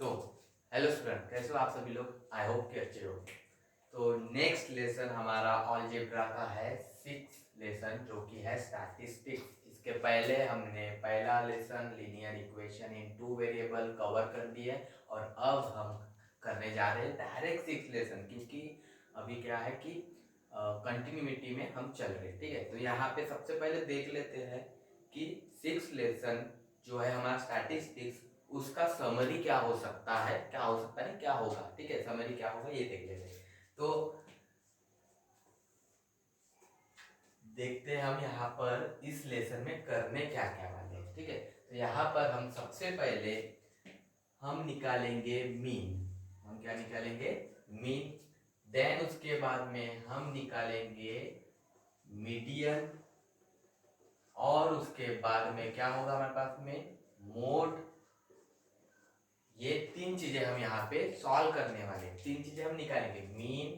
तो hello student, कैसे हो आप सभी लोग। आई होप कि अच्छे हो। तो नेक्स्ट लेसन हमारा अलजेब्रा का है 6 लेसन, जो कि है स्टैटिस्टिक्स। इसके पहले हमने पहला lesson linear equation in 2 variable cover कर दिए और अब हम करने जा रहे हैं डायरेक्ट 6 लेसन, क्योंकि अभी क्या है कि कंटिन्यूटी में हम चल रहे हैं। ठीक है, तो यहाँ पे सबसे पहले देख लेते हैं कि 6 लेसन जो है हमारा स्टैटिस्टिक्स, उसका समरी क्या हो सकता है, क्या हो सकता है, क्या होगा। ठीक है, समरी क्या होगा ये देख लेते हैं। तो देखते हैं हम यहाँ पर इस लेसन में करने क्या क्या वाले हैं। ठीक है, तो यहाँ पर हम सबसे पहले हम निकालेंगे मीन। हम क्या निकालेंगे? मीन। देन उसके बाद में हम निकालेंगे मीडियन, और उसके बाद में क्या होगा हमारे पास में? मोड। ये 3 चीजें हम यहाँ पे सॉल्व करने वाले हैं। 3 चीजें हम निकालेंगे, मीन,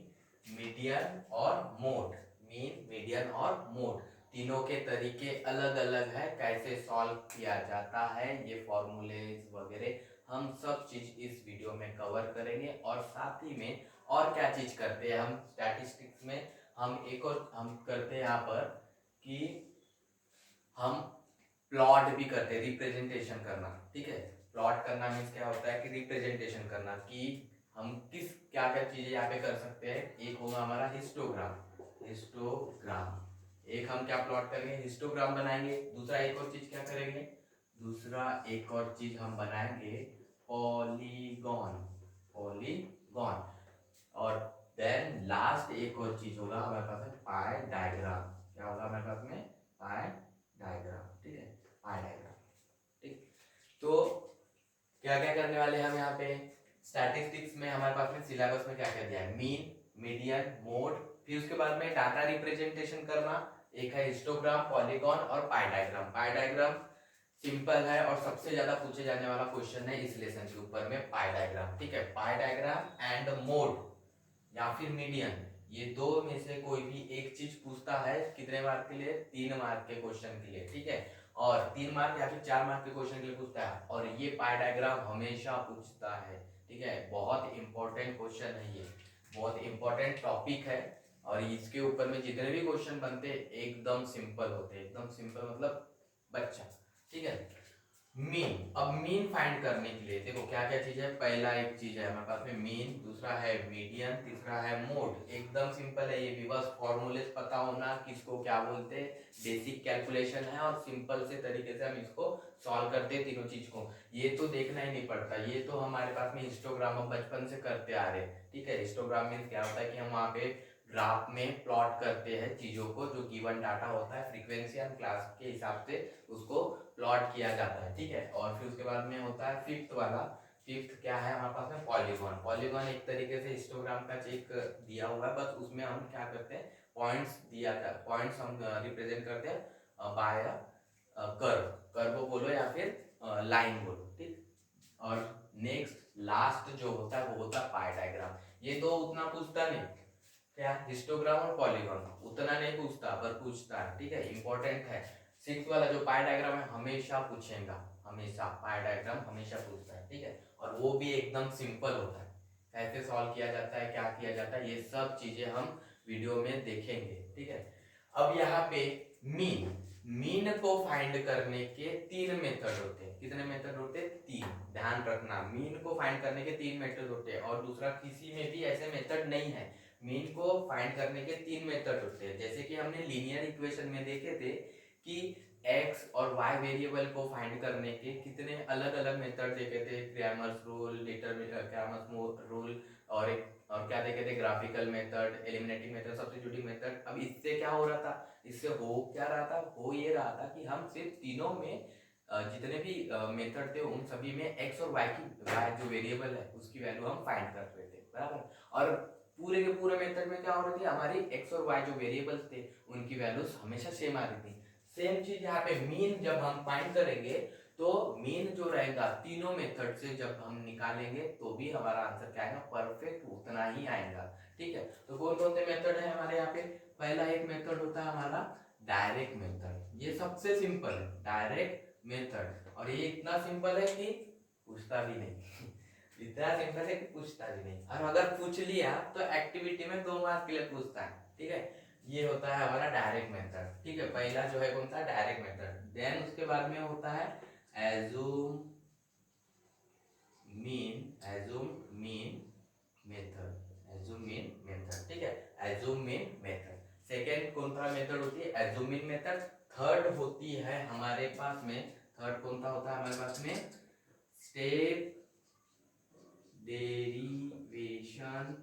मीडियन और मोड। मीन, मीडियन और मोड, तीनों के तरीके अलग अलग है, कैसे सॉल्व किया जाता है, ये फॉर्मूलेज वगैरह हम सब चीज इस वीडियो में कवर करेंगे। और साथ ही में और क्या चीज करते हैं हम स्टैटिस्टिक्स में, हम एक और हम करते हैं यहाँ पर कि हम प्लॉट भी करते हैं, रिप्रेजेंटेशन करना। ठीक है, प्लॉट करना मीन्स क्या होता है कि रिप्रेजेंटेशन करना, कि हम किस क्या क्या चीजें यहाँ पे कर सकते हैं। एक होगा हमारा हिस्टोग्राम। हिस्टोग्राम एक हम क्या प्लॉट करेंगे? हिस्टोग्राम बनाएंगे। दूसरा एक और चीज क्या करेंगे? दूसरा एक और चीज हम बनाएंगे पॉलीगॉन। पॉलीगॉन। और देन लास्ट एक और चीज होगा हमारे पास में पाई डायग्राम। क्या होगा हमारे पास में? पाई डायग्राम। ठीक है, पाई डायग्राम। ठीक, तो क्या क्या करने वाले हैं हम यहाँ पे स्टैटिस्टिक्स में? हमारे पास में सिलेबस में क्या क्या दिया है? मीन, मीडियन, मोड, फिर उसके बाद में डाटा रिप्रेजेंटेशन करना। एक है हिस्टोग्राम, पॉलीगॉन और पाई डायग्राम। पाई डायग्राम सिंपल है और सबसे ज्यादा पूछे जाने वाला क्वेश्चन है इस लेसन के ऊपर में, पाई डायग्राम। ठीक है, पाई डायग्राम एंड मोड या फिर मीडियन, ये दो में से कोई भी एक चीज पूछता है। कितने मार्क के लिए? 3 मार्क के क्वेश्चन के लिए। ठीक है, और 3 मार्क या फिर 4 मार्क के क्वेश्चन के लिए पूछता है, और ये पाई डायग्राम हमेशा पूछता है। ठीक है, बहुत इंपॉर्टेंट क्वेश्चन है ये, बहुत इंपॉर्टेंट टॉपिक है। और इसके ऊपर में जितने भी क्वेश्चन बनते हैं एकदम सिंपल होते हैं, एकदम सिंपल मतलब बच्चा। ठीक है, मीन। अब मीन फाइंड करने के लिए देखो क्या क्या चीज है। पहला एक चीज है हमारे पास में मीन, दूसरा है मीडियन, तीसरा है मोड। एकदम सिंपल है ये भी, बस फॉर्मूलेस पता होना किसको क्या बोलते हैं, बेसिक कैलकुलेशन है और सिंपल से तरीके से हम इसको सॉल्व करते हैं तीनों चीज को। ये तो देखना ही नहीं पड़ता, ये तो हमारे पास में हिस्टोग्राम हम बचपन से करते आ रहे हैं। ठीक है, हिस्टोग्राम मीन्स क्या होता है कि हम वहाँ पे ग्राफ में प्लॉट करते हैं चीजों को, जो गिवन डाटा होता है फ्रीक्वेंसी एंड क्लास के हिसाब से उसको प्लॉट किया जाता है। ठीक है, और फिर उसके बाद में होता है फिफ्थ वाला। फिफ्थ क्या है हमारे पास में? पॉलीगॉन। पॉलीगॉन एक तरीके से हिस्टोग्राम का चेक दिया हुआ है, बस उसमें हम क्या करते हैं, पॉइंट्स दिया था, पॉइंट्स हम रिप्रेजेंट करते हैं बाय कर्व। कर्व बोलो या फिर लाइन बोलो। ठीक, और नेक्स्ट लास्ट जो होता है वो होता है पाई डायग्राम। ये तो उतना पूछता नहीं, क्या हिस्टोग्राम और पॉलीगॉन उतना नहीं पूछता, पर पूछता है। ठीक है, इंपॉर्टेंट है। 6 वाला जो पाई डायग्राम है हमेशा पूछेगा, हमेशा पाई डायग्राम हमेशा पूछता है। ठीक है, और वो भी एकदम सिंपल होता है, कैसे सॉल्व किया जाता है, क्या किया जाता है, ये सब चीजें हम वीडियो में देखेंगे। ठीक है, अब यहाँ पे मीन, मीन को फाइंड करने के 3 मेथड होते हैं। कितने मेथड होते हैं? 3। ध्यान रखना, मीन को फाइंड करने के 3 मेथड होते हैं और दूसरा किसी में भी ऐसे मेथड नहीं है। मीन को फाइंड करने के 3 मेथड होते हैं, जैसे कि हमने लीनियर इक्वेशन में देखे थे कि एक्स और वाई वेरिएबल को फाइंड करने के कितने अलग अलग मेथड देखे थे। क्रैमर्स रूल, क्रैमर्स रूल, और क्या देखे थे, graphical method, eliminating method, substituting method. अब इससे क्या हो रहा था, इससे हो क्या रहा था, हो ये रहा था कि हम सिर्फ तीनों में जितने भी मेथड थे उन सभी में एक्स और वाई की, वाई जो वेरिएबल है उसकी वैल्यू हम फाइंड कर रहे थे, बराबर। और पूरे के पूरे मेथड में क्या हो रही थी, हमारी एक्स और वाई जो वेरिएबल्स थे उनकी वैल्यूज हमेशा सेम आ रही थी। सेम चीज यहाँ पे मीन जब हम फाइंड करेंगे तो मीन जो रहेगा तीनों मेथड से जब हम निकालेंगे तो भी हमारा आंसर क्या आएगा, परफेक्ट उतना ही आएगा। ठीक है, तो कौन कौन से मेथड है हमारे यहाँ पे? पहला एक मेथड होता है हमारा डायरेक्ट मेथड, ये सबसे सिंपल है डायरेक्ट मेथड, और ये इतना सिंपल है कि पूछता भी नहीं इतना सिंपल है कि पूछता भी नहीं, और अगर पूछ लिया तो एक्टिविटी में 2 मार्क्स के लिए पूछता है, ठीक है। ये होता है हमारा डायरेक्ट मेथड, ठीक है। पहला जो है कौन सा, डायरेक्ट मेथड। देन उसके बाद में होता है assume mean method, assume mean method, ठीक है। एज्यूम मीन मेथड सेकेंड कौन सा मेथड होती है, एज्यूम मीन मेथड। थर्ड होती है हमारे पास में, थर्ड कौन सा होता है हमारे पास में, step derivation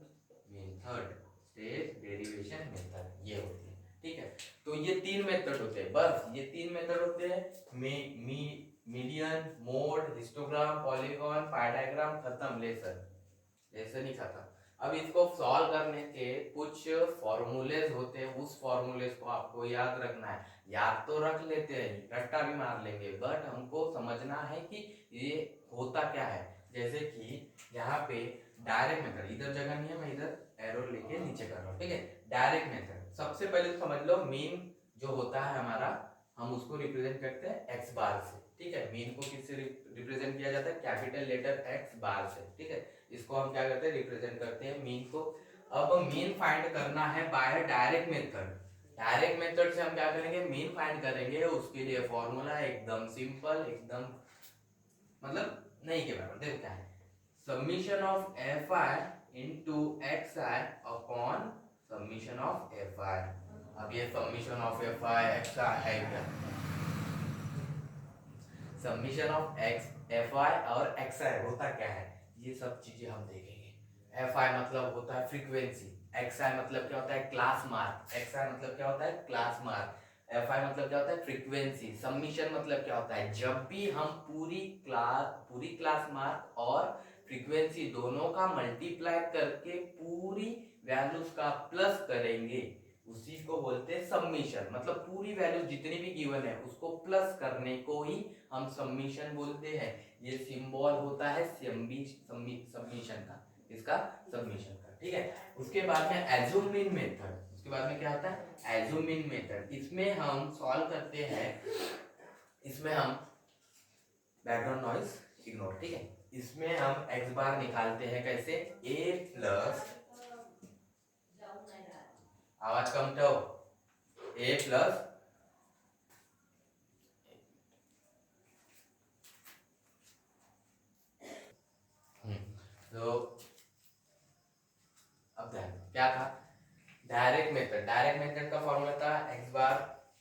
method, step derivation method, ये होती है, ठीक है। तो ये 3 मेथड होते हैं, बस ये 3 मेथड होते हैं। मीडियन, मोड, हिस्टोग्राम, पॉलीगॉन, पाई डायग्राम, खत्म लेसन, लेसन ही खत्म। अब इसको सॉल्व करने के कुछ फॉर्मूलेज होते हैं, उस फॉर्मूलेज को आपको याद रखना है। याद तो रख लेते हैं, रट्टा भी मार लेंगे, बट हमको समझना है कि ये होता क्या है। जैसे कि यहाँ पे डायरेक्ट मेथड, इधर जगह नहीं है, मैं इधर एरो लेके नीचे कर रहा हूँ, ठीक है। डायरेक्ट मेथड सबसे पहले तो समझ लो, मीन जो होता है हमारा, हम उसको रिप्रेजेंट करते हैं एक्स बार से, ठीक है। मीन को किससे रिप्रेजेंट किया जाता है, कैपिटल लेटर एक्स बार से, ठीक है। इसको हम क्या करते हैं, रिप्रेजेंट करते हैं मीन को। अब मीन फाइंड करना है by direct method. Direct method से हम क्या करेंगे, मीन फाइंड करेंगे। उसके लिए फॉर्मूला एकदम सिंपल, एकदम मतलब नहीं के बराबर। देखो क्या है, summation of f i into x i upon summation of f i. अब ये summation of f i x i है क्या, summation of x f i और एक्स आई होता क्या है, ये सब चीजें हम देखेंगे। एफ आई मतलब होता है फ्रीक्वेंसी, एक्स आई मतलब क्या होता है, क्लास मार्क, एक्स आई मतलब क्या होता है, क्लास मार्क, एफ आई मतलब क्या होता है, फ्रीक्वेंसी। सबमिशन मतलब क्या होता है, जब भी हम पूरी क्लास मार्क और फ्रीक्वेंसी दोनों का मल्टीप्लाई करके पूरी वैल्यूज का प्लस करेंगे, उसी को बोलते हैं सबमिशन। मतलब पूरी वैल्यू जितनी भी गिवन है उसको प्लस करने को ही हम सबमिशन बोलते हैं। ये सिंबल होता है सबमिशन का, इसका सबमिशन का, ठीक है। उसके बाद में एज्यूम मीन मेथड, उसके बाद में क्या होता है, एज्यूम मीन मेथड। इसमें हम सॉल्व करते हैं, इसमें हम बैकग्राउंड नॉइज इग्नोर, ठीक है। इसमें हम एक्स बार निकालते हैं कैसे, ए प्लस, आवाज कम तो, ए प्लस तो अब ध्यान दो, क्या था, डायरेक्ट मेथड। डायरेक्ट मेथड का फॉर्मूला था एक्स बार,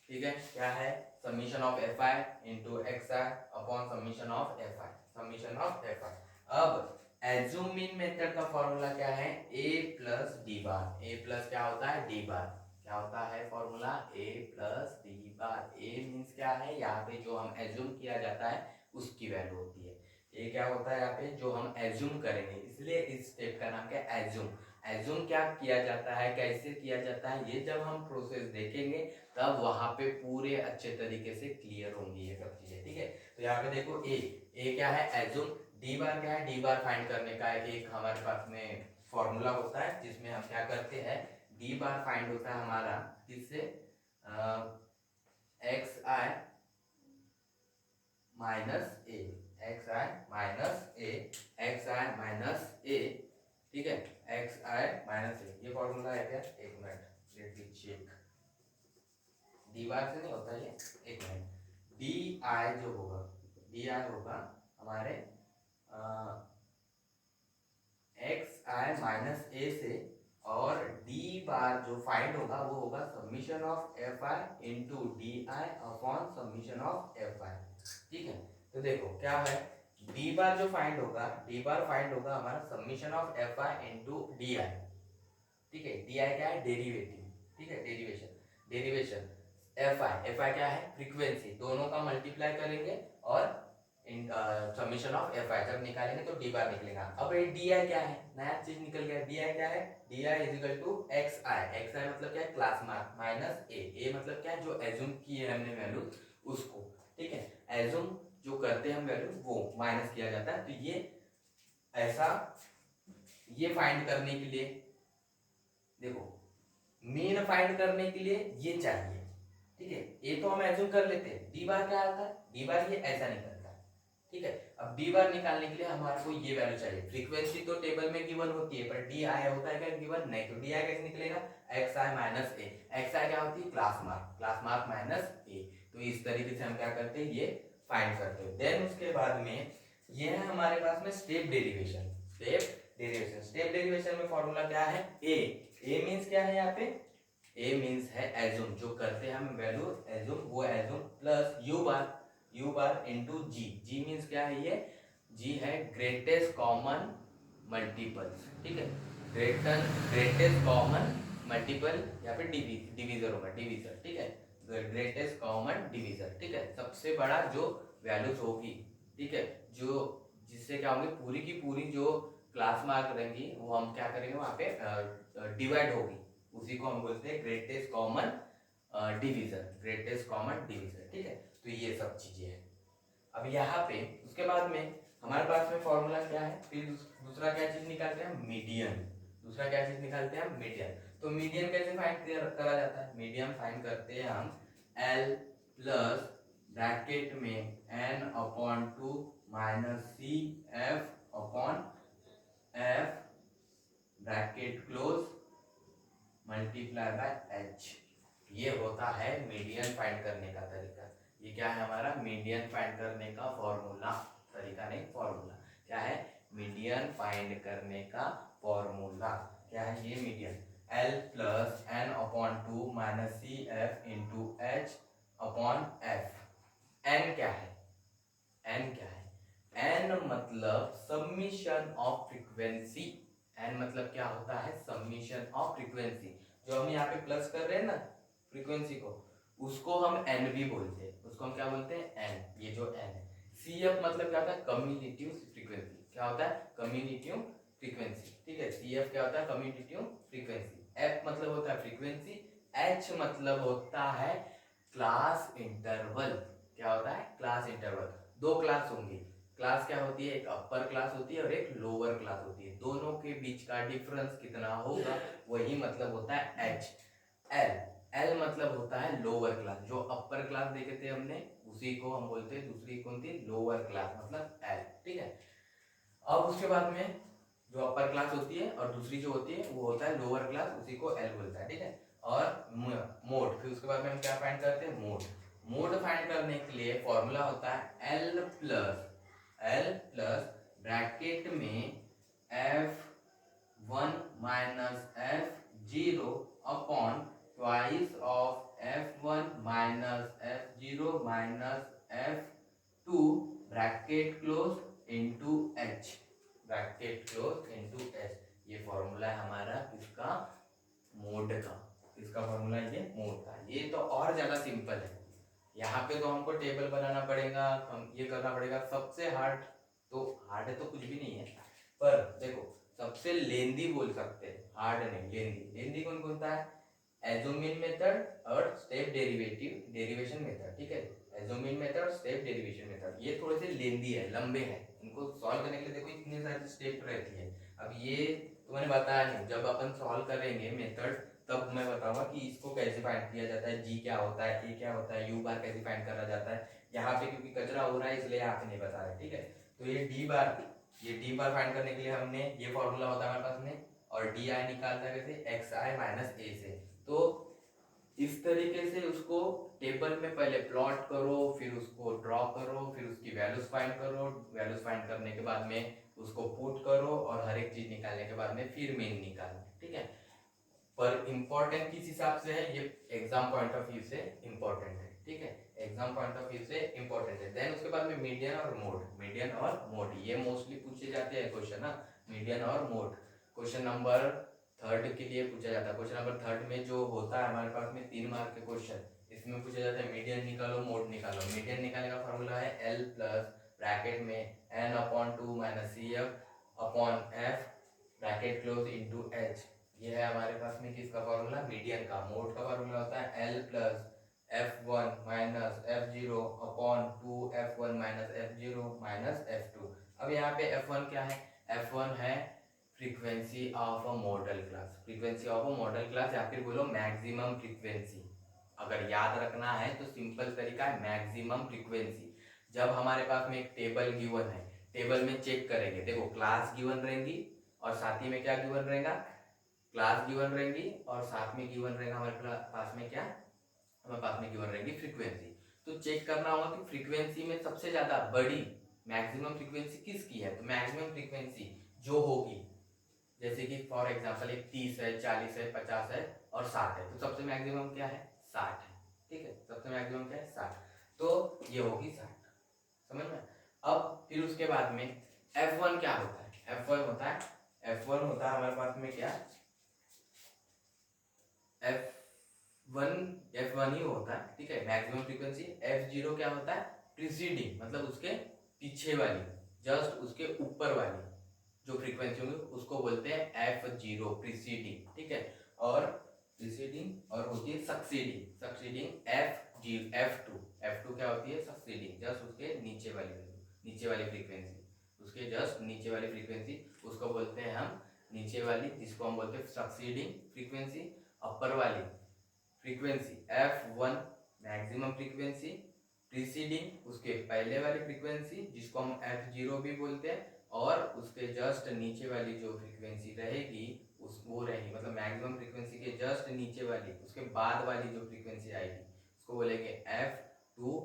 ठीक है। क्या है, summation of f i into x i upon summation of f I, summation of f i. अब एज्यूम मीन मेथड का फॉर्मूला क्या है, ए प्लस डी बार। ए प्लस क्या होता है, डी बार। क्या होता है फॉर्मूला, ए प्लस डी बार। ए मीन्स क्या है, यहाँ पे जो हम एज्यूम किया जाता है उसकी वैल्यू होती है। ये क्या होता है, यहाँ पे जो हम एज्यूम करेंगे, इसलिए इस स्टेप का नाम क्या है, एज्यूम। एज्यूम क्या किया जाता है, कैसे किया जाता है, ये जब हम प्रोसेस देखेंगे तब वहां पे पूरे अच्छे तरीके से क्लियर होंगी ये सब चीजें, ठीक है। तो यहाँ पे देखो ए क्या है, एज्यूम। डी बार क्या है, डी बार फाइंड करने का एक हमारे पास में फॉर्मूला होता है, जिसमें हम क्या करते हैं, डी बार फाइंड होता है हमारा किससे, एक्स आई माइनस ए, एक्स आई माइनस ए, एक्स आई माइनस ए, ठीक है, एक्स आई माइनस ए। ये फॉर्मूला है क्या, एक minute let me check, D bar से नहीं होता ये, एक मिनट। डी आई जो होगा, डी आई होगा हमारे एक्स आई माइनस ए से, और डी बार जो फाइंड होगा वो होगा summation of f i into D I upon summation of f आई, ठीक है। तो देखो क्या है, डी बार जो फाइंड होगा, डी बार फाइंड होगा हमारा summation of f i into D I, ठीक है। डी आई क्या है, डेरिवेटिव, ठीक है, डेरिवेशन, डेरिवेशन। एफ आई क्या है, फ्रीक्वेंसी, दोनों का मल्टीप्लाई करेंगे और समीशन ऑफ एफ आई जब निकालेंगे तो डी बार निकलेगा। अब ये डी आई क्या है, नया चीज निकल गया। डी आई क्या है, d i is equal to x i, x i मतलब क्या है, class mark, minus a, a मतलब क्या है, जो एज्यूम की है हमने वैल्यू उसको, ठीक है। एज्यूम जो करते हैं हम वैल्यू वो माइनस किया जाता है। तो ये ऐसा, ये फाइंड करने के लिए देखो, मीन फाइंड करने के लिए ये चाहिए, ठीक है। ये तो हम एज्यूम कर लेते हैं, डी बार क्या आता है, डी बार ये ऐसा निकलता है, ठीक है। अब डी बार निकालने के लिए हमारे को ये वैल्यू चाहिए। फ्रीक्वेंसी तो टेबल में गिवन होती है, पर डी आई होता है क्या गिवन नहीं, तो डी आई कैसे निकलेगा, एक्स आई माइनस ए। एक्स आई क्या होती है, क्लास मार्क माइनस ए। तो इस तरीके से हम क्या करते हैं, ये फाइंड करते हैं। देन उसके बाद में ये है हमारे पास में स्टेप डेरिवेशन। स्टेप डेरिवेशन में फॉर्मूला क्या है, ए मींस क्या है यहाँ पे, ए मींस है एज्यूम, जो करते हैं हम वैल्यू एज्यूम, वो assume plus u bar into G. G means क्या है, ये जी है ग्रेटेस्ट कॉमन मल्टीपल्स, ठीक है। ग्रेटेस्ट कॉमन मल्टीपल, यहाँ पे डिवीजर होगा, डिवीजर, ठीक है। ग्रेटेस्ट कॉमन डिवीजर, ठीक है, सबसे बड़ा जो वैल्यूज होगी, ठीक है, जो जिससे क्या होंगे, पूरी की पूरी जो क्लास मार्क रहेंगी वो हम क्या करेंगे वहाँ पे डिवाइड होगी, उसी को हम बोलते हैं ग्रेटेस्ट कॉमन डिवीजर, ठीक है। तो ये सब चीजें हैं। अब यहाँ पे उसके बाद में हमारे पास में फॉर्मूला क्या है, फिर दूसरा क्या चीज निकालते हैं, मीडियन। दूसरा क्या चीज निकालते हैं, मीडियन। तो मीडियन कैसे फाइंड करा जाता है, मीडियन फाइंड करते हैं हम एल प्लस ब्रैकेट में n upon 2 minus C F upon F bracket close multiply by H. ये होता है मीडियन फाइंड करने का तरीका। ये क्या है हमारा मीडियन फाइंड करने का फॉर्मूला, तरीका नहीं फॉर्मूला। क्या है, मीडियन फाइंड करने का फॉर्मूला क्या है, ये median L plus N upon 2 minus C F into H upon F. N क्या है, एन क्या है, एन मतलब सब्मिशन ऑफ फ्रीक्वेंसी। एन मतलब क्या होता है, सब्मिशन ऑफ फ्रीक्वेंसी। जो हम यहाँ पे प्लस कर रहे हैं ना फ्रीक्वेंसी को, उसको हम एन भी बोलते हैं, उसको हम क्या बोलते हैं, एन। ये जो एन है। सी एफ मतलब क्या होता है, कम्यूटेटिव फ्रीक्वेंसी। क्या होता है, कम्यूटेटिव फ्रीक्वेंसी, ठीक है। सी एफ क्या होता है, कम्यूटेटिव फ्रीक्वेंसी। एफ मतलब होता है फ्रीक्वेंसी। एच मतलब होता है क्लास इंटरवल। क्या होता है, क्लास इंटरवल। दो क्लास होंगी, क्लास क्या होती है, एक अपर क्लास होती है और एक लोअर क्लास होती है। दोनों के बीच का डिफरेंस कितना होगा, वही मतलब होता है एच। एल एल मतलब होता है लोअर क्लास। जो अपर क्लास देखे थे हमने, उसी को हम बोलते हैं, दूसरी कौन थी, लोअर क्लास, मतलब एल, ठीक है। अब उसके बाद में जो अपर क्लास होती है और दूसरी जो होती है वो होता है लोअर क्लास, उसी को एल बोलता है, ठीक है। और मोड, फिर उसके बाद में हम क्या फाइंड करते हैं, मोड। मोड फाइंड करने के लिए फॉर्मूला होता है एल प्लस ब्रैकेट में F one minus F zero upon twice of F one minus F zero minus F to bracket close into H, bracket close into H. ये formula है हमारा किसका, मोड का। इसका फॉर्मूला ये मोड का। ये तो और ज्यादा सिंपल है। यहाँ पे तो हमको टेबल बनाना पड़ेगा, हम ये करना पड़ेगा। सबसे हार्ड है तो कुछ भी नहीं है, पर देखो सबसे लेंदी बोल सकते हैं, हार्ड नहीं, लेंदी कौन बोलता है, एजोमिन मेथड और स्टेप डेरिवेशन मेथड, ठीक है। एजोमिन मेथड, स्टेप डेरिवेशन मेथड, ये थोड़े से लेंदी है, लंबे हैं। इनको सॉल्व करने के लिए देखो इतने सारे स्टेप रहती है। अब ये तो मैंने बताया नहीं, जब अपन सॉल्व करेंगे मेथड तब मैं बताऊंगा कि इसको कैसे फाइंड किया जाता है, जी क्या होता है, ए क्या होता है, यू बार कैसे फाइंड करा जाता है। यहाँ पे क्योंकि कचरा हो रहा है इसलिए यहाँ पे नहीं बता रहे, ठीक है। तो ये डी बार फाइंड करने के लिए हमने ये फॉर्मूला होता है हमारे पास में, और डी आई निकालता है कैसे, एक्स आई माइनस ए से। तो इस तरीके से उसको टेबल में पहले प्लॉट करो, फिर उसको ड्रॉ करो, फिर उसकी वैल्यूज फाइंड करो। वैल्यूज फाइंड करने के बाद में उसको पुट करो, और हर एक चीज निकालने के बाद में फिर मीन निकालना, ठीक है। पर इंपॉर्टेंट किस हिसाब से है, ये एग्जाम पॉइंट ऑफ व्यू से इंपॉर्टेंट है, ठीक है। एग्जाम पॉइंट ऑफ व्यू से इंपॉर्टेंट है। देन उसके बाद में मीडियन और मोड ये मोस्टली पूछे जाते हैं क्वेश्चन ना, मीडियन और मोड। क्वेश्चन नंबर थर्ड के लिए पूछा जाता है। क्वेश्चन नंबर थर्ड में जो होता है हमारे पास में 3 मार्क के क्वेश्चन, इसमें पूछा जाता है मीडियन निकालो, मोड निकालो। मीडियन निकालने का फॉर्मूला है एल प्लस ब्रैकेट में N upon 2 minus C F upon F bracket close into H. ये है हमारे पास में किसका फॉर्मूला, मीडियन का। मोड का फॉर्मूला होता है L plus F one minus F zero upon 2 F one minus F zero minus F two. अब यहाँ पे एफ वन क्या है, एफ वन है frequency of a modal class, frequency of a modal class, या फिर बोलो मैक्सिमम फ्रीक्वेंसी। अगर याद रखना है तो सिंपल तरीका है मैक्सिमम फ्रीक्वेंसी। जब हमारे पास में एक टेबल गिवन है, टेबल में चेक करेंगे, देखो क्लास गिवन रहेंगी और साथ ही में क्या गिवन रहेगा, क्लास गिवन रहेंगी और साथ में गिवन रहेगा हमारे पास में क्या, हमारे पास में गिवन रहेगी फ्रीक्वेंसी। तो चेक करना होगा कि फ्रीक्वेंसी में सबसे ज्यादा बड़ी मैक्सिमम फ्रीक्वेंसी किसकी है। तो मैक्सिमम फ्रीक्वेंसी जो होगी, जैसे कि फॉर एग्जांपल एक 30 है, 40 है, 50 है और 60 है, तो सबसे मैक्सिमम क्या है, 60 है। ठीक है, सबसे मैक्सिमम क्या है, 60। तो ये होगी 60, समझ में। अब फिर उसके बाद में F1 क्या होता है, F1 होता है, F1 होता है हमारे पास में क्या, F1 ही होता है, ठीक है, मैक्सिमम फ्रीक्वेंसी। F0 क्या होता है, प्रीसीडिंग, मतलब उसके पीछे वाली, जस्ट उसके ऊपर वाली जो फ्रीक्वेंसी होगी उसको बोलते हैं F0 प्रीसीडिंग, ठीक है। और प्रीसीडिंग और होती है सक्सीडिंग F2 क्या होती है, सक्सीडिंग, जस्ट उसके नीचे वाली वैल्यू, नीचे वाली फ्रीक्वेंसी, उसके जस्ट नीचे वाली फ्रीक्वेंसी उसको बोलते हैं हम नीचे वाली, जिसको हम बोलते हैं सक्सीडिंग फ्रीक्वेंसी। अपर वाली frequency F1 maximum frequency, preceding उसके पहले वाली फ्रीक्वेंसी जिसको हम F0 भी बोलते हैं, और उसके जस्ट नीचे वाली जो फ्रीक्वेंसी रहेगी उस वो रहेगी, मतलब मैक्सिमम फ्रीक्वेंसी के जस्ट नीचे वाली उसके बाद वाली जो फ्रीक्वेंसी आएगी उसको बोलेंगे F2,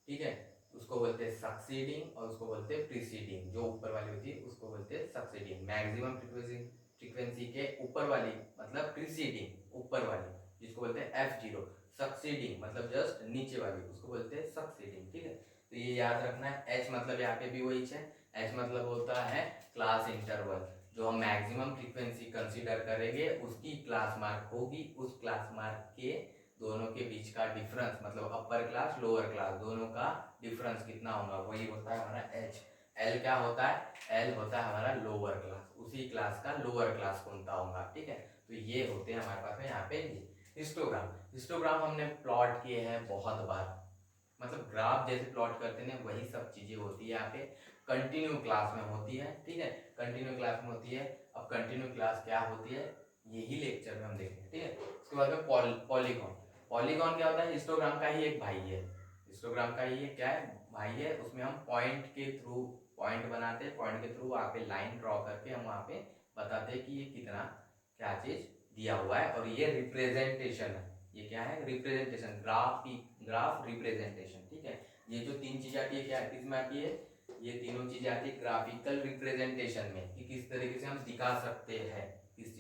ठीक है। उसको बोलते हैं सक्सीडिंग और उसको बोलते हैं प्रीसीडिंग, जो ऊपर वाली होती है उसको बोलते हैं सक्सीडिंग। मैक्सिमम फ्रीक्वेंसी के ऊपर वाली मतलब प्रीसीडिंग, ऊपर वाली जिसको बोलते हैं F0, सक्सीडिंग मतलब जस्ट नीचे वाली उसको बोलते हैं सक्सीडिंग, ठीक है। तो ये याद रखना है। H मतलब यहाँ पे भी वही है, H मतलब होता है क्लास इंटरवल, जो हम मैक्सिमम फ्रीक्वेंसी कंसीडर करेंगे उसकी क्लास मार्क होगी, उस क्लास मार्क के दोनों के बीच का डिफरेंस, मतलब अपर क्लास लोअर क्लास दोनों का डिफरेंस कितना होगा, वही होता है हमारा H। L क्या होता है, L होता है हमारा लोअर क्लास, उसी क्लास का लोअर क्लास कौन सा होगा, ठीक है। तो ये होते हैं हमारे पास में यहाँ पे हिस्टोग्राम। हिस्टोग्राम हमने प्लॉट किए हैं बहुत बार, मतलब ग्राफ जैसे प्लॉट करते हैं वही सब चीजें होती है यहाँ पे, कंटिन्यू क्लास में होती है, ठीक है, कंटिन्यू क्लास में होती है। अब कंटिन्यू क्लास क्या होती है यही लेक्चर में हम देखेंगे, ठीक है। उसके बाद में पॉलीगॉन। पॉलीगॉन क्या होता है, हिस्टोग्राम का ही एक भाई है, हिस्टोग्राम का ही एक क्या है, भाई है। उसमें हम पॉइंट के थ्रू पॉइंट बनाते हैं, पॉइंट के थ्रू वहाँ पे लाइन ड्रॉ करके हम वहाँ पे बताते हैं कि ये कितना क्या चीज दिया हुआ है, और ये रिप्रेजेंटेशन है, ये क्या है, रिप्रेजेंटेशन, ग्राफ रिप्रेजेंटेशन, ठीक है। ये जो तीन चीज आती है क्या किसमें आती है, ये तीनों चीजें आती है ग्राफिकल रिप्रेजेंटेशन में, कि किस तरीके से हम दिखा सकते हैं, किस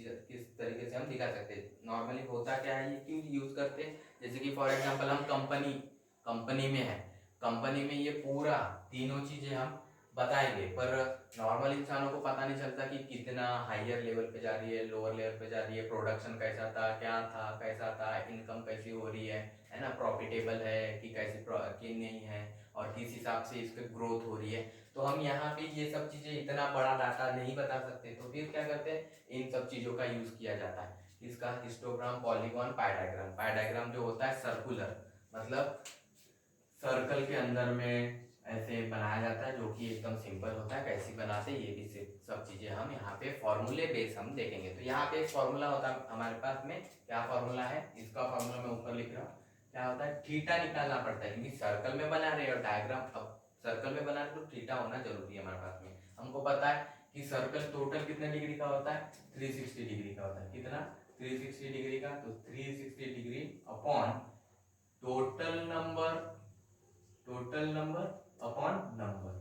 तरीके से हम दिखा सकते हैं। नॉर्मली होता क्या है, ये क्यों यूज करते हैं, जैसे कि फॉर एग्जांपल हम कंपनी में है, कंपनी में ये पूरा तीनों चीजें हम बताएंगे, पर नॉर्मल इंसानों को पता नहीं चलता कि कितना हायर लेवल पे जा रही है, लोअर लेवल पे जा रही है, प्रोडक्शन कैसा था, क्या था, कैसा था, इनकम कैसी हो रही है ना, प्रॉफिटेबल है कि कैसी कि नहीं है, और किस हिसाब से इसकी ग्रोथ हो रही है। तो हम यहाँ पे ये सब चीजें इतना बड़ा डाटा नहीं बता सकते, तो फिर क्या करते हैं इन सब चीजों का यूज किया जाता है। इसका हिस्टोग्राम, पॉलीगॉन, पाई डायग्राम जो होता है सर्कुलर, मतलब सर्कल के अंदर में ऐसे बनाया जाता है, जो कि एकदम सिंपल होता है, कैसे बनाते हैं ये भी सब चीजें हम यहाँ पे फॉर्मूले बेस हम देखेंगे। तो यहाँ पे एक फॉर्मूला होता है हमारे पास में, क्या फॉर्मूला है, इसका फॉर्मूला मैं ऊपर लिख रहा हूँ, क्या होता है, थीटा निकालना पड़ता है, क्योंकि सर्कल में बना रहे हो डायग्राम, अब सर्कल में बना रहे तो थीटा होना जरूरी है हमारे पास में। हमको पता है कि सर्कल टोटल कितने डिग्री का होता है, 360 डिग्री का होता है, कितना, 360 डिग्री का, तो 360 degree upon total number upon number.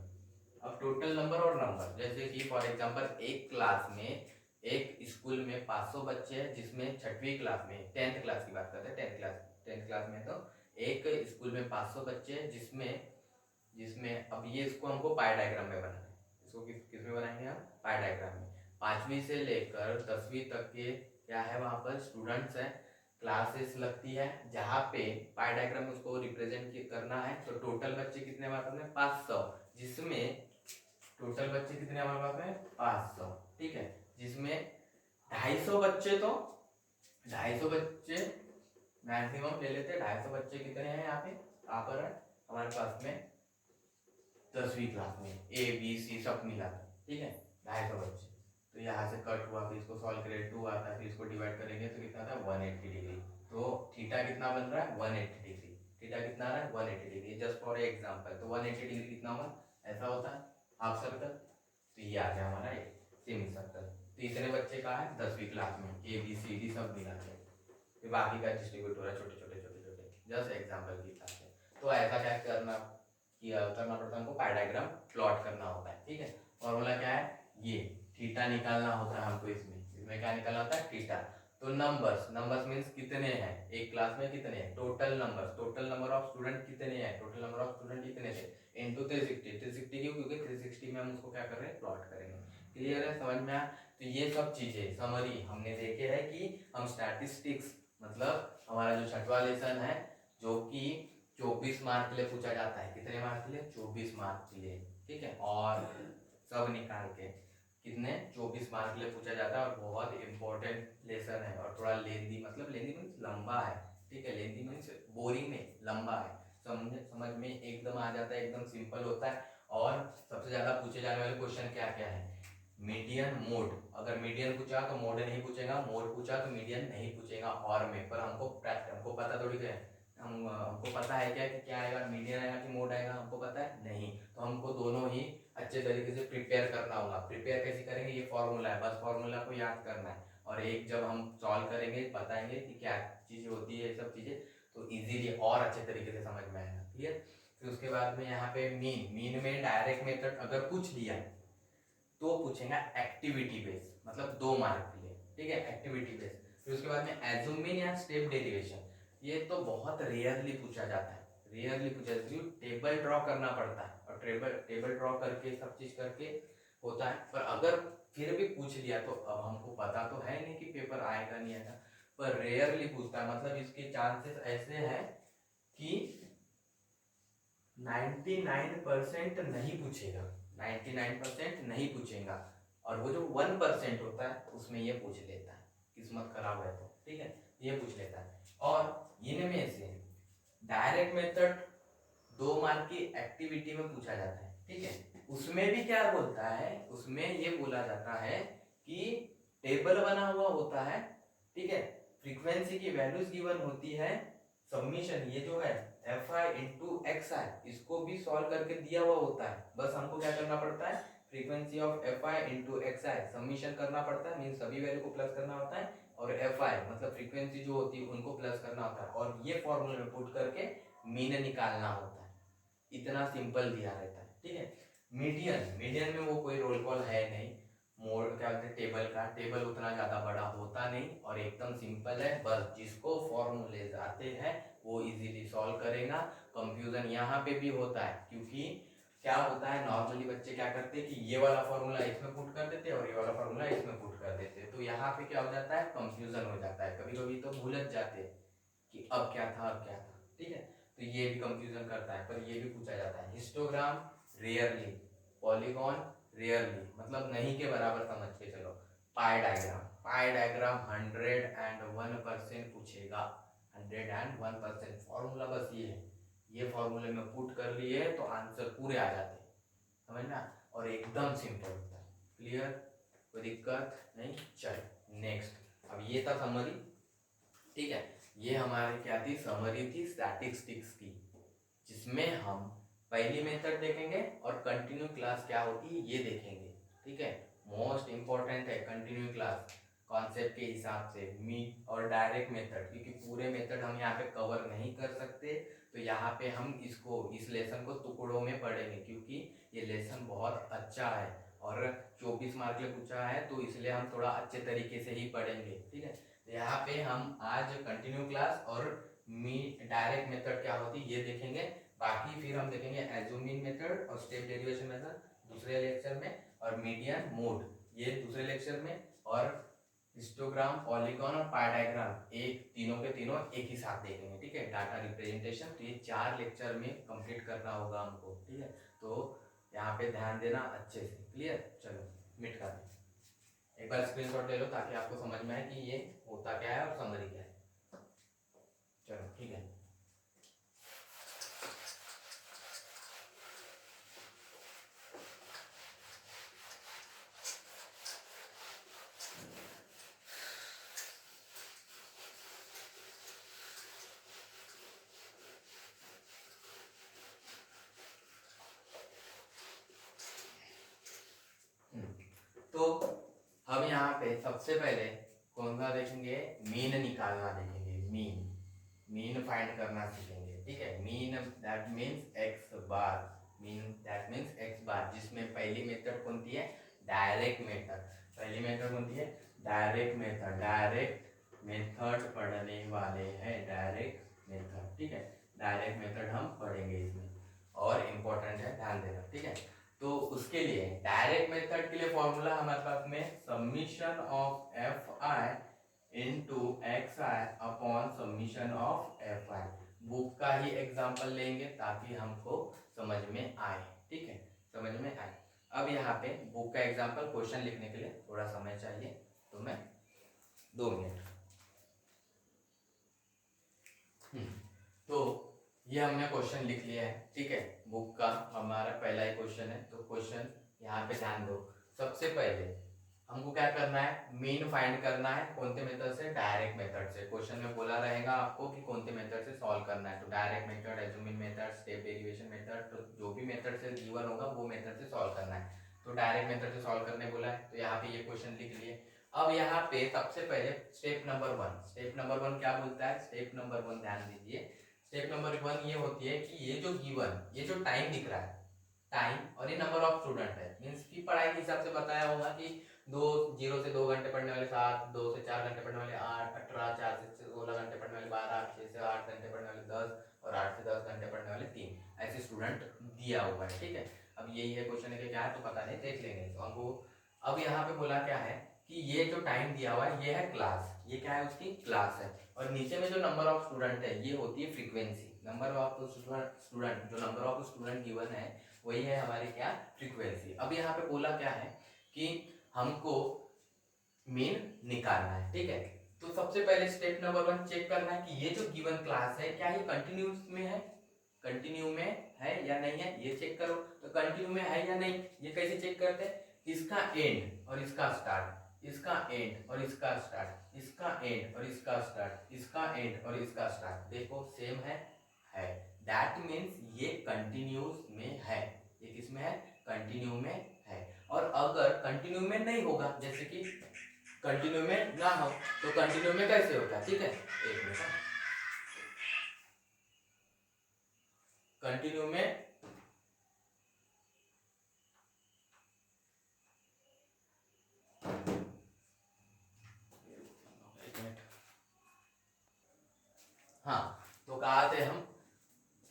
अब टोटल नंबर और नंबर, जैसे कि फॉर एग्जांपल एक क्लास में, एक स्कूल में 500 बच्चे हैं, जिसमें छठवीं क्लास में, 10th क्लास की बात करते हैं, 10th क्लास में, तो एक स्कूल में 500 बच्चे हैं, जिसमें जिसमें अब ये इसको हमको पाई डायग्राम में बनाना है, इसको किस में बनाएंगे हम, पाई डायग्राम में। 5वीं से लेकर 10वीं तक के क्या है वहां पर स्टूडेंट्स हैं, क्लासेस लगती है, जहाँ पे पाई डायग्राम में उसको रिप्रेजेंट करना है। तो टोटल बच्चे कितने हमारे पास में, 500, जिसमें टोटल बच्चे कितने हमारे पास में, 500, ठीक है, जिसमें 250 बच्चे, तो 250 बच्चे मैक्सिमम ले लेते हैं। 250 बच्चे कितने हैं यहाँ पे, यहाँ पर है हमारे पास में 10वीं क्लास में, ए बी सी सब मिला, ठीक है, 250 बच्चे। तो यहाँ से कट हुआ, फिर इसको सॉल्व करें, 2 आता है, फिर इसको डिवाइड करेंगे तो कितना था, 180 डिग्री। तो थीटा कितना बन रहा है, 180 डिग्री, थीटा कितना आ रहा है 180 डिग्री, जस्ट फॉर एग्जांपल। तो 180 डिग्री कितना होगा, ऐसा होता है हाफ सर्कल। तो ये आ गया हमारा सेमी सर्कल। तो इतने बच्चे का है 10वीं क्लास में, ए बी सी डी सब मिला के, फिर बाकी का डिस्ट्रीब्यूट हो रहा है छोटे छोटे छोटे छोटे, जस्ट एग्जांपल की क्लास है। तो ऐसा क्या करना करना पड़ता है हमको, पाई डायग्राम प्लॉट करना होता है, ठीक है। फॉर्मूला क्या है, ये थीटा निकालना होता है हमको, इसमें क्या निकालना होता है, थीटा। तो नंबर्स मींस कितने हैं एक क्लास में, कितने हैं, टोटल नंबर ऑफ स्टूडेंट कितने हैं, टोटल नंबर ऑफ स्टूडेंट कितने थे, इनटू 360 क्यों, क्योंकि 360 में हम उसको क्या कर रहे हैं, प्लॉट करेंगे। क्लियर है, समझ में आया। तो ये सब चीजें समरी हमने देखे है कि हम स्टैटिस्टिक्स मतलब हमारा जो छठवां लेसन है, जो कि 24 मार्क के लिए पूछा जाता है, कितने मार्क के लिए, 24 मार्क के लिए, ठीक है। और सब निकाल के कितने 24 मार्क के लिए पूछा जाता है, और बहुत इंपॉर्टेंट लेसन है, और थोड़ा लेंदी, मतलब लेंदी मीन्स लंबा है, ठीक है। लेंदी मीन्स बोरिंग नहीं, लंबा है, समझ में एकदम आ जाता है, एकदम सिंपल होता है। और सबसे ज्यादा पूछे जाने वाले क्वेश्चन क्या क्या है, मीडियन मोड, अगर मीडियन पूछा तो मोड नहीं पूछेगा, मोड पूछा तो मीडियन नहीं पूछेगा। और में पर हमको पता थोड़ी है, हमको पता है क्या कि क्या आएगा, मीडियन आएगा कि मोड आएगा, हमको पता है नहीं। तो हमको दोनों ही अच्छे तरीके से प्रिपेयर करना होगा। प्रिपेयर कैसे करेंगे, ये फॉर्मूला है, बस फॉर्मूला को याद करना है, और एक जब हम सॉल्व करेंगे बताएंगे कि क्या चीज़ होती है, ये सब चीज़ें, तो इजीली और अच्छे तरीके से समझ में आएगा। क्लियर। फिर उसके बाद में यहाँ पे मीन में डायरेक्ट मेथड अगर पूछ लिया तो पूछेगा एक्टिविटी बेस, मतलब 2 मार्क के लिए, ठीक है, एक्टिविटी बेस। फिर उसके बाद में एज्यूमिंग या स्टेप डेरिवेशन, ये तो बहुत रेयरली पूछा जाता है, रेयरली पूछा जाता है, टेबल ड्रॉ करना पड़ता है, और टेबल ड्रॉ करके सब चीज करके होता है। पर अगर फिर भी पूछ लिया तो अब हमको पता तो है नहीं कि पेपर आएगा नहीं आएगा, पर रेयरली पूछता है, मतलब इसके चांसेस ऐसे हैं कि 99% नहीं पूछेगा, 99% नहीं पूछेगा, और वो जो 1% होता है उसमें ये पूछ लेता है, किस्मत खराब है तो, ठीक है, ये पूछ लेता है। और इनमें से डायरेक्ट मेथड 2 मार्क की एक्टिविटी में पूछा जाता है, ठीक है। उसमें भी क्या बोलता है, उसमें ये बोला जाता है कि टेबल बना हुआ होता है, ठीक है, फ्रीक्वेंसी की वैल्यूज गिवन होती है, सबमिशन ये जो है fi इंटू एक्स आई, इसको भी सॉल्व करके दिया हुआ होता है, बस हमको क्या करना पड़ता है, frequency of fi into x I submission करना पड़ता है, मीन सभी वैल्यू को प्लस करना होता है, और fi मतलब फ्रीक्वेंसी जो होती है उनको प्लस करना होता है, और ये फॉर्मूले में पुट करके मीन निकालना होता है। इतना सिंपल दिया रहता है, ठीक है। मीडियन में वो कोई रोल कॉल है नहीं, मोड क्या बोलते हैं, टेबल का, टेबल उतना ज्यादा बड़ा होता नहीं, और एकदम सिंपल है, बस जिसको फॉर्मूले आते हैं वो इजीली सॉल्व करेगा। कंफ्यूजन यहाँ पे भी होता है, क्योंकि क्या होता है, नॉर्मली बच्चे क्या करते हैं कि ये वाला फॉर्मूला इसमें पुट कर देते हैं और ये वाला फॉर्मूला इसमें पुट कर देते हैं, तो यहाँ पे क्या हो जाता है, कंफ्यूजन हो जाता है, कभी कभी तो भूल जाते हैं कि अब क्या था अब क्या था, ठीक है। तो ये भी कंफ्यूजन करता है, पर ये भी पूछा जाता है। हिस्टोग्राम रेयरली, पॉलीगॉन रेयरली, मतलब नहीं के बराबर समझ के चलो। पाई डायग्राम 101% पूछेगा, 101%। फॉर्मूला बस ये है, ये फॉर्मूले में पुट कर लिए तो आंसर पूरे आ जाते हैं, समझना, और एकदम सिंपल होता है। क्लियर, कोई दिक्कत नहीं। चलो नेक्स्ट, अब ये था समरी, ठीक है। ये हमारी क्या थी, समरी थी स्टैटिस्टिक्स की, जिसमें हम पहली मेथड देखेंगे और कंटिन्यू क्लास क्या होती है ये देखेंगे, ठीक है। मोस्ट इंपॉर्टेंट है कंटिन्यू क्लास कॉन्सेप्ट के हिसाब से, मीट और डायरेक्ट मेथड, क्योंकि पूरे मेथड हम यहाँ पे कवर नहीं कर सकते, तो यहाँ पे हम इस लेसन को टुकड़ों में पढ़ेंगे, क्योंकि ये लेसन बहुत अच्छा है और 24 मार्क के पूछा है, तो इसलिए हम थोड़ा अच्छे तरीके से ही पढ़ेंगे, ठीक है। यहाँ पे हम आज कंटिन्यू क्लास और डायरेक्ट मेथड क्या होती है ये देखेंगे, बाकी फिर हम देखेंगे एज्यूमिंग मेथड और स्टेप डेरिवेशन मेथड दूसरे लेक्चर में, और मीडियन मोड ये दूसरे लेक्चर में, और हिस्टोग्राम, पॉलीगॉन और पाई डायग्राम एक तीनों के तीनों एक ही साथ देखेंगे, ठीक है। डाटा रिप्रेजेंटेशन, तो ये 4 लेक्चर में कंप्लीट करना होगा हमको, ठीक है। तो यहाँ पे ध्यान देना अच्छे से। क्लियर, चलो मिट कर दें, एक बार स्क्रीनशॉट ले लो ताकि आपको समझ में आए कि ये होता क्या है और समरी क्या है। चलो ठीक है। हम यहाँ पे सबसे पहले कौन सा देखेंगे, मीन निकालना देखेंगे, मीन फाइंड करना सीखेंगे, ठीक है। Mean that means x bar, mean that means x bar, जिसमें पहली मेथड कौन सी है, डायरेक्ट मेथड। पहली मेथड कौन सी है, डायरेक्ट मेथड। डायरेक्ट मेथड पढ़ने वाले हैं, डायरेक्ट मेथड, ठीक है। डायरेक्ट मेथड हम पढ़ेंगे इसमें, और इम्पोर्टेंट है, ध्यान देना, ठीक है। तो उसके लिए डायरेक्ट मेथड के लिए फॉर्मूला हमारे पास में summation of f i into x i upon summation of f I. Book का ही एग्जांपल लेंगे ताकि हमको समझ में आए, ठीक है, समझ में आए। अब यहाँ पे बुक का एग्जांपल, क्वेश्चन लिखने के लिए थोड़ा समय चाहिए, तो मैं 2 मिनट। तो ये हमने क्वेश्चन लिख लिया है, ठीक है। बुक का हमारा पहला ही क्वेश्चन है, तो क्वेश्चन यहाँ पे ध्यान दो। सबसे पहले हमको क्या करना है, मीन फाइंड करना है। कौन से मेथड से, डायरेक्ट मेथड से। क्वेश्चन में बोला रहेगा आपको कि कौन से मेथड से सॉल्व करना है, तो direct method, assuming method, step derivation method, तो जो भी मेथड से गिवन होगा वो मेथड से सॉल्व करना है। तो डायरेक्ट मेथड से सॉल्व करने बोला है, तो यहाँ पे ये क्वेश्चन लिख लिए। अब यहाँ पे सबसे पहले स्टेप नंबर 1, स्टेप नंबर 1 क्या बोलता है, स्टेप नंबर 1 ध्यान दीजिए। स्टेप नंबर 1 ये होती है कि ये जो गिवन, ये जो टाइम दिख रहा है, टाइम, और ये नंबर ऑफ स्टूडेंट है, मींस की पढ़ाई के हिसाब से बताया होगा कि 0 से 2 घंटे पढ़ने वाले 7, 2 से 4 घंटे पढ़ने वाले 8, 18, 4 से 16 घंटे पढ़ने वाले 12, 6 से 8 घंटे पढ़ने वाले 10, और 8 से 10 घंटे पढ़ने वाले 3, ऐसे स्टूडेंट दिया हुआ है, ठीक है। अब यही है क्वेश्चन है कि क्या है तो पता नहीं, देख लेंगे तो हमको। अब यहाँ पे बोला क्या है कि ये जो टाइम दिया हुआ है ये है क्लास, ये क्या है, उसकी क्लास है। और नीचे में जो नंबर ऑफ स्टूडेंट है ये होती है फ्रीक्वेंसी। नंबर ऑफ स्टूडेंट, जो नंबर ऑफ स्टूडेंट गिवन है वही है हमारी क्या, फ्रीक्वेंसी। अब यहाँ पे बोला क्या है कि हमको मीन निकालना है, ठीक है। तो सबसे पहले स्टेप नंबर 1 चेक करना है कि ये जो गिवन क्लास है क्या ये कंटिन्यूस में है, कंटिन्यू में है या नहीं है, ये चेक करो। तो कंटिन्यू में है या नहीं, ये कैसे चेक करते हैं, इसका एंड और इसका स्टार्ट, इसका एंड और इसका स्टार्ट, इसका एंड और इसका स्टार्ट, इसका एंड और इसका स्टार्ट, देखो सेम है, दैट मीन्स ये कंटिन्यूस में है। ये किसमें है, कंटिन्यू में है। और अगर कंटिन्यू में नहीं होगा, जैसे कि कंटिन्यू में ना हो, तो कंटिन्यू में कैसे होता है, ठीक है, एक मिनट। कंटिन्यू में हाँ, तो कहा थे हम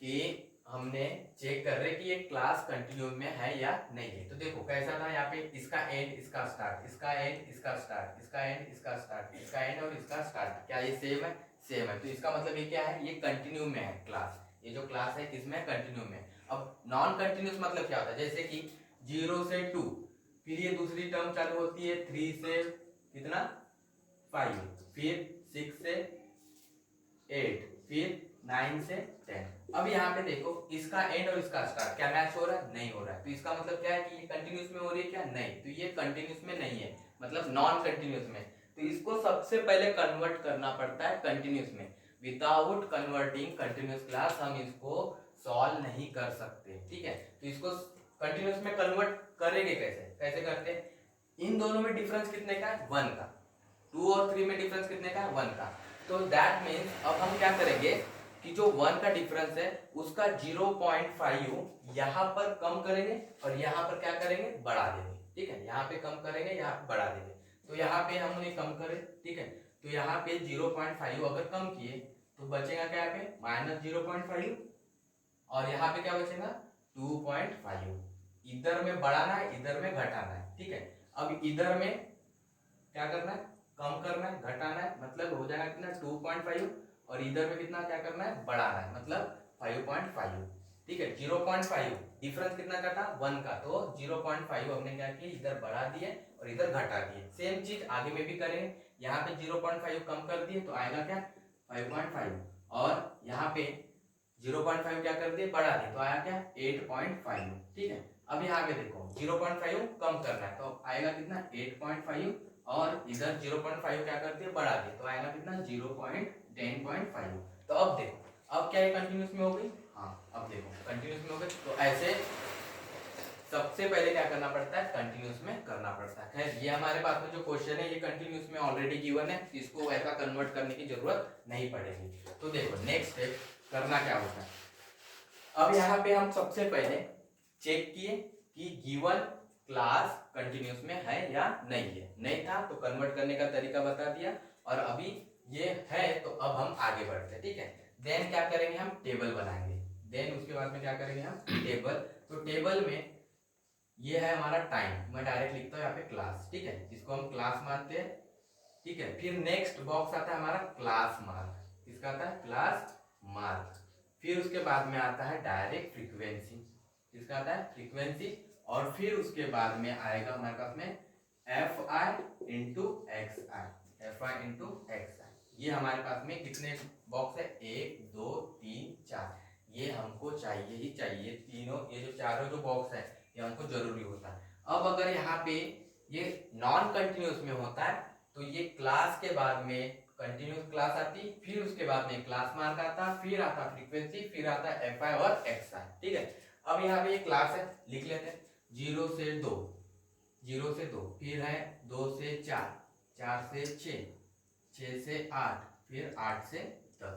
कि हमने चेक कर रहे कि ये क्लास कंटिन्यू में है या नहीं है। तो देखो कैसा था यहाँ पे, इसका एंड इसका स्टार्ट, इसका एंड इसका स्टार्ट, इसका एंड इसका स्टार्ट, इसका एंड और इसका स्टार्ट, क्या ये सेम है, सेम है। तो इसका मतलब ये क्या है, ये कंटिन्यू में है क्लास, ये जो क्लास है किसमें, कंटिन्यू में। अब नॉन कंटिन्यूस मतलब क्या होता है, जैसे कि 0 से 2, फिर ये दूसरी टर्म चालू होती है 3 से कितना 5, फिर 6 से 8, फिर 9 से 10। अब यहाँ पे देखो इसका एंड और इसका स्टार्ट क्या मैच हो रहा है, नहीं हो रहा है। तो इसका मतलब क्या है कि ये कंटिन्यूस में हो रही है क्या, नहीं, तो ये कंटिन्यूस में नहीं है, मतलब नॉन कंटिन्यूस में। तो इसको सबसे पहले कन्वर्ट करना पड़ता है कंटिन्यूस में। विदाउट कन्वर्टिंग कंटिन्यूस क्लास हम इसको सॉल्व नहीं कर सकते, ठीक है। तो इसको कंटिन्यूस में कन्वर्ट करेंगे कैसे, कैसे करते हैं, इन दोनों में डिफरेंस कितने का है, 1 का। 2 और 3 में डिफरेंस कितने का है, 1 का। तो दैट मीन्स अब हम क्या करेंगे कि जो 1 का डिफरेंस है उसका 0.5 यहाँ पर कम करेंगे और यहाँ पर क्या करेंगे, बढ़ा देंगे, ठीक है। यहाँ पे कम करेंगे, यहाँ पे बढ़ा देंगे। तो यहाँ पे हमने कम करे, ठीक है। तो यहाँ पे 0.5 अगर कम किए तो बचेगा क्या, यहाँ पे -0.5, और यहाँ पे क्या बचेगा 2.5। इधर में बढ़ाना है, इधर में घटाना है, ठीक है। अब इधर में क्या करना है, कम करना है, घटाना है, मतलब हो जाएगा कितना 2.5, और इधर में कितना क्या करना है, बढ़ाना है, मतलब 5.5, ठीक है। 0.5 डिफरेंस कितना का था, 1 का, तो 0.5 हमने क्या किया, इधर बढ़ा दिए और इधर घटा दिए। सेम चीज आगे में भी करेंगे, यहाँ पे 0.5 कम कर दिए तो आएगा क्या 5.5, और यहाँ पे 0.5 क्या कर दिए, बढ़ा दिए तो आया क्या 8.5, ठीक है। अब यहाँ पे देखो 0.5 कम करना है तो आएगा कितना 8.5, और इधर 0.5 क्या कर दिए, बढ़ा दिए तो आएगा कितना 10.5। तो अब देखो अब क्या ये कंटिन्यूस में हो गई, हाँ अब देखो कंटिन्यूस में हो गई। तो ऐसे सबसे पहले क्या करना पड़ता है, कंटिन्यूस में करना पड़ता है। खैर ये हमारे पास में जो क्वेश्चन है ये कंटिन्यूस में ऑलरेडी गिवन है, इसको ऐसा कन्वर्ट करने की जरूरत नहीं पड़ेगी। तो देखो नेक्स्ट स्टेप करना क्या होता है। अब यहाँ पे हम सबसे पहले चेक किए कि गिवन क्लास कंटिन्यूस में है या नहीं है। नहीं था तो कन्वर्ट करने का तरीका बता दिया, और अभी ये है तो अब हम आगे बढ़ते हैं, ठीक है। देन क्या करेंगे, हम टेबल बनाएंगे। देन उसके बाद में क्या करेंगे, हम टेबल। तो टेबल में ये है हमारा टाइम, मैं डायरेक्ट लिखता हूँ यहाँ पे क्लास, ठीक है, जिसको हम क्लास मानते हैं, ठीक है। फिर नेक्स्ट बॉक्स आता है हमारा क्लास मार्क, किसका आता है, क्लास मार्क। फिर उसके बाद में आता है डायरेक्ट फ्रीक्वेंसी, किसका आता है, फ्रीक्वेंसी। और फिर उसके बाद में आएगा हमारे पास में f i into x i, f i into x i. ये हमारे पास में कितने बॉक्स है, 1 2 3 4, ये हमको चाहिए ही चाहिए तीनों, ये जो चारों जो बॉक्स है ये हमको जरूरी होता है। अब अगर यहाँ पे ये नॉन कंटिन्यूस में होता है तो ये क्लास के बाद में कंटिन्यूस क्लास आती, फिर उसके बाद में क्लास मार्क आता, फिर आता फ्रीक्वेंसी, फिर आता एफ आई और एक्स आई, ठीक है। अब यहाँ पे ये क्लास है, लिख लेते हैं 0 से 2, 0 से 2, फिर है 2 से 4, 4 से 6, 6 से 8, फिर 8 से 10,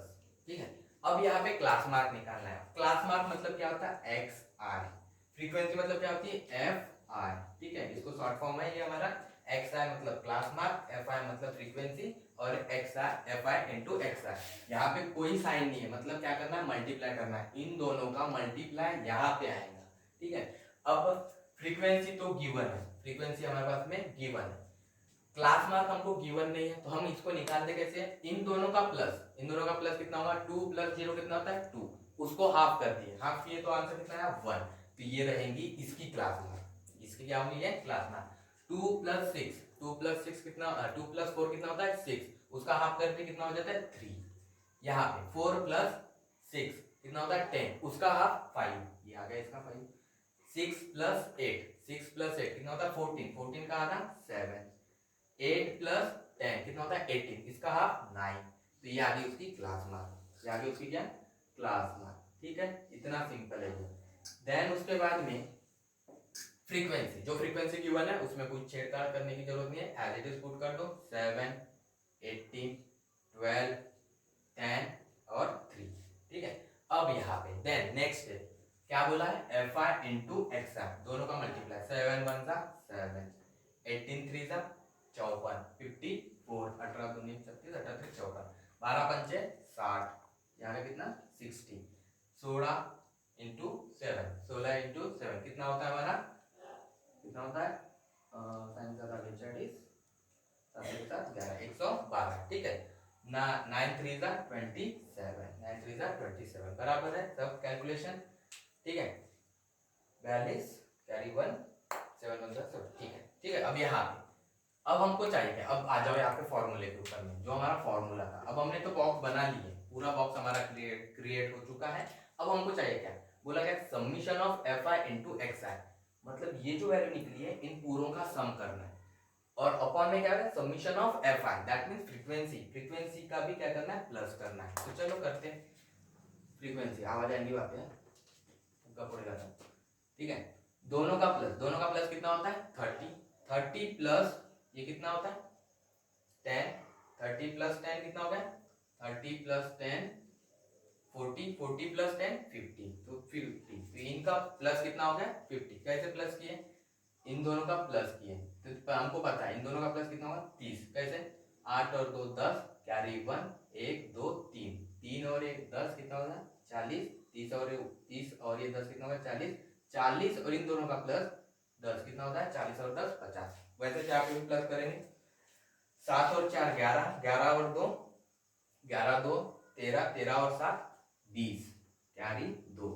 ठीक है। अब यहाँ पे क्लास मार्क निकालना है। क्लास मार्क मतलब क्या होता है, एक्स आई। फ्रीक्वेंसी मतलब क्या होती है, एफ आई, ठीक है। इसको शॉर्ट फॉर्म है ये हमारा, एक्स आई मतलब क्लास मार्क, एफ आई मतलब फ्रीक्वेंसी, और x i f i into x i. यहाँ पे कोई साइन नहीं है, मतलब क्या करना है, मल्टीप्लाई करना है। इन दोनों का मल्टीप्लाई यहाँ पे आएगा, ठीक है। अब फ्रीक्वेंसी तो गिवन है, फ्रीक्वेंसी हमारे पास में गिवन है। क्लास मार्क हमको गिवन नहीं है तो हम इसको निकालते कैसे, इन दोनों का प्लस, इन दोनों का प्लस कितना होगा, 2 + 0 कितना होता है 2, उसको हाफ कर दिए, हाफ किए तो आंसर कितना है 1। तो ये रहेंगी इसकी क्लास मार्क, इसकी क्या होंगी ये क्लास मार्क। 2 + 6, 2 + 6 कितना, 2 + 4 कितना होता है 6, उसका हाफ करके कितना हो जाता है 3। यहाँ पे 4 + 6 कितना होता है 10, उसका हाफ 5, ये आ गया इसका 5। 6 + 8, 6 + 8 कितना होता है 14, 14 का आधा 7। 8 + 10 कितना होता है 18, इसका हाफ 9। तो ये आ गई उसकी क्लास मार्क, ये आ गई उसकी क्या, क्लास मार्क, ठीक है। इतना सिंपल है ये। देन उसके बाद में फ्रीक्वेंसी, जो फ्रीक्वेंसी गिवन है उसमें कुछ छेड़छाड़ करने की जरूरत नहीं है, एज इट इज पुट कर दो, 7 18 12 10 और 3, ठीक है। अब यहाँ पे देन नेक्स्ट क्या बोला है, एफ आई इंटू एक्स आई, दोनों का मल्टीप्लाई, 7 1 सा 7, 18 3 सा 54, 54, 18 दूनी 36, 18 3 54, 12 पंचे 60, यहाँ पे कितना 60, 16 इंटू 7, 16 इंटू 7 कितना होता है हमारा, कितना होता है, साइन का 40, 7 7 11, 112, ठीक है ना। 9 3 सा 27, 9 3 सा 27, बराबर है सब कैलकुलेशन, ठीक है। 42 कैरी 1 7 1 7, ठीक है, ठीक है। अब यहाँ पे अब हमको चाहिए क्या, अब आ जाओ यहाँ पे फॉर्मूले के ऊपर में, जो हमारा फॉर्मूला था। अब हमने तो बॉक्स बना लिए, पूरा बॉक्स हमारा क्रिएट हो चुका है। अब हमको चाहिए क्या, बोला क्या, summation of f i into x i, मतलब ये जो वैल्यू निकली है इन पूरों का सम करना है। और अपॉन में क्या है, summation of f I, that means frequency, frequency का भी क्या करना है, प्लस करना है। तो चलो करते हैं फ्रीक्वेंसी, आवाज आएंगी बातें पड़ेगा, ठीक है। दोनों का प्लस कितना होता है 30, 30 प्लस ये कितना होता है 10, 30 + 10 कितना हो गया, 30 + 10 40, 40 + 10 50, तो 50, तो इनका प्लस कितना हो गया 50। कैसे प्लस किए, इन दोनों का प्लस किए, तो हमको पता है इन दोनों का प्लस कितना होगा 30, कैसे 8 और 2 10, कैरी 1 1 2 3, 3 और 1 10 कितना होगा 40, 30 और ये 10 कितना होगा 40, 40 और इन दोनों का प्लस 10 कितना होता है 40 और 10 50। वैसे क्या आप प्लस करेंगे, 7 और 4 11, 11 और 2 11 2 13, 13 और 7 20, कैरी 2,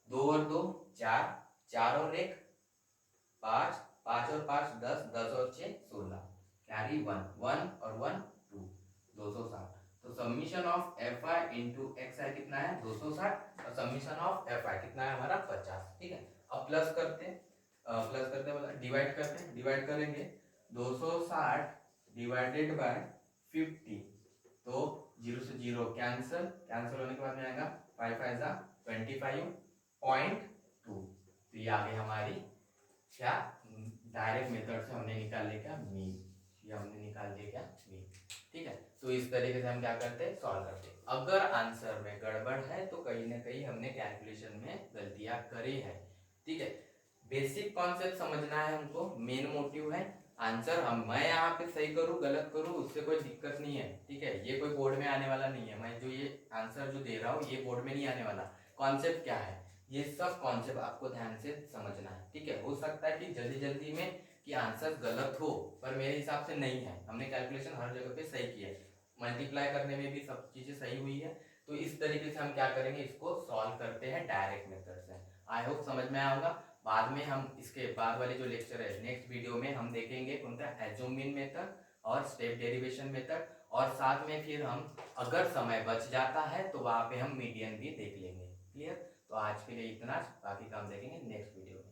2 और 2 4, 4 और 1 5, 5 और 5 10, 10 और 6 16, कैरी 1, 1 और 1 2, 260। तो summation of f i into x i कितना है 260, और समीशन ऑफ एफ आई कितना है हमारा 50, ठीक है। अब प्लस करते मतलब डिवाइड करते हैं, डिवाइड करेंगे 260 डिवाइडेड बाय 50, तो 0 से 0 कैंसिल, कैंसिल होने के बाद में आएगा 5 5 25.2, तो ये आ गई हमारी क्या डायरेक्ट मेथड से हमने निकाल लिया क्या मीन, ये हमने निकाल दिया क्या मीन। ठीक है, तो इस तरीके से हम क्या करते हैं सॉल्व करते हैं। अगर आंसर में गड़बड़ है तो कहीं ना कहीं हमने कैलकुलेशन में गलतियां करी है। ठीक है, बेसिक कॉन्सेप्ट समझना है हमको, मेन मोटिव है आंसर। हम मैं यहाँ पे सही करूँ गलत करूँ उससे कोई दिक्कत नहीं है। ठीक है, ये कोई बोर्ड में आने वाला नहीं है, मैं जो ये आंसर जो दे रहा हूँ ये बोर्ड में नहीं आने वाला। कॉन्सेप्ट क्या है, ये सब कॉन्सेप्ट आपको ध्यान से समझना है। ठीक है, हो सकता है कि जल्दी जल्दी में कि आंसर गलत हो, पर मेरे हिसाब से नहीं है। हमने कैलकुलेशन हर जगह पे सही किया है, मल्टीप्लाई करने में भी सब चीजें सही हुई है। तो इस तरीके से हम क्या करेंगे, इसको सॉल्व करते हैं डायरेक्ट मेथड से। आई होप समझ में आया होगा। बाद में हम इसके बाद वाले जो लेक्चर है नेक्स्ट वीडियो में हम देखेंगे कौन सा एज्यूम मीन मेथड और स्टेप डेरिवेशन मेथड, और साथ में फिर हम अगर समय बच जाता है तो वहां पे हम मीडियन भी देख लेंगे। क्लियर, तो आज के लिए इतना, बाकी काम देखेंगे नेक्स्ट वीडियो में।